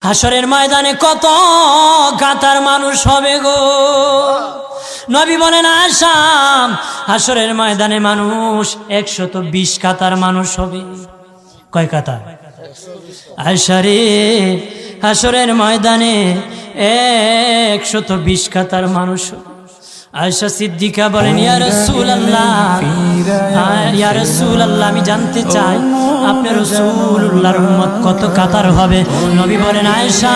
হাসরের ময়দানে কত কাতার মানুষ হবে গো। নবী বলেন আয়েশা, হাসরের ময়দানে মানুষ 120 কাতার মানুষ হবে। কয় কাতার? আয়েশা রে, হাসরের ময়দানে 120 কাতার মানুষ হবে। আয়েশা সিদ্দিকা বলেন ইয়া রাসূলুল্লাহ, ইয়া রাসূলুল্লাহ, আমি জানতে চাই আপনার রাসূলুল্লাহর উম্মত কত কাতার হবে? নবী বলেন আয়েশা,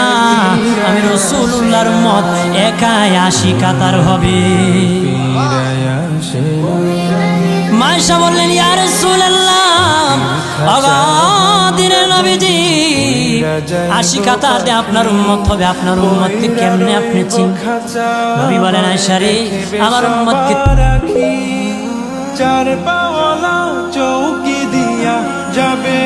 আমি রাসূলুল্লাহর উম্মত একাই 80 কাতার হবে। আয়েশা বললেন ইয়া রাসূলুল্লাহ, দিনের নবীজি 80 কাতার দিয়ে আপনার উম্মত হবে, আপনার উম্মতকে কেমনে আপনি চিনেন? নবী বলেন আয়েশা রে, আমার উম্মতকে চার পাওয়ালা চৌকি দিয়া যাবে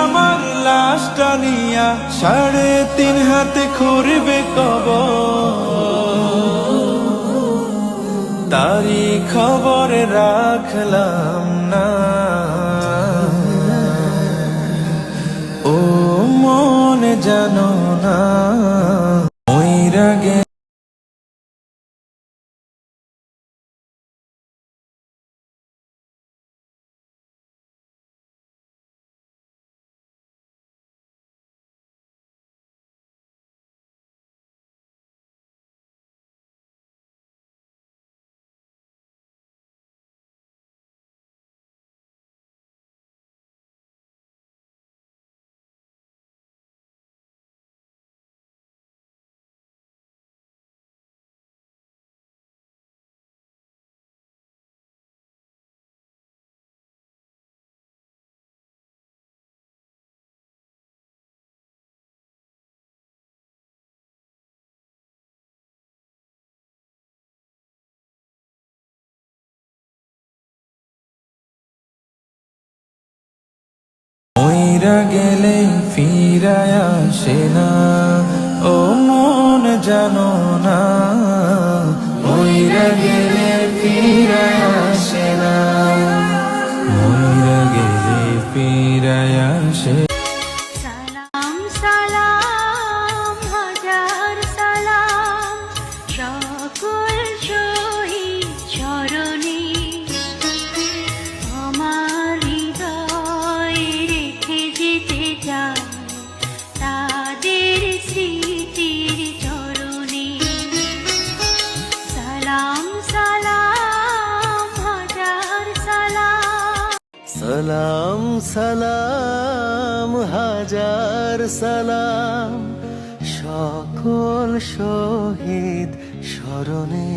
আমার লাশটা নিয়া, 3.5 হাতে খুঁড়বে কবর, তারই খবর রাখলাম না। ও মনে জানো না মইরা গে মইরা গেলে ফিরায় আসে না, ও মন জানো না মইরা গেলে ফিরায় আসে না, মইরা গেলে ফিরায় আসে। সালাম সালাম হাজার সালাম সকল শহীদ চরণে, আমার হৃদয়ে রেখে যেতে চাই তাদের স্মৃতির চরণে। সালাম সালাম হাজার সালাম, সালাম সালাম হাজার সালাম সকল শহীদ স্মরণে।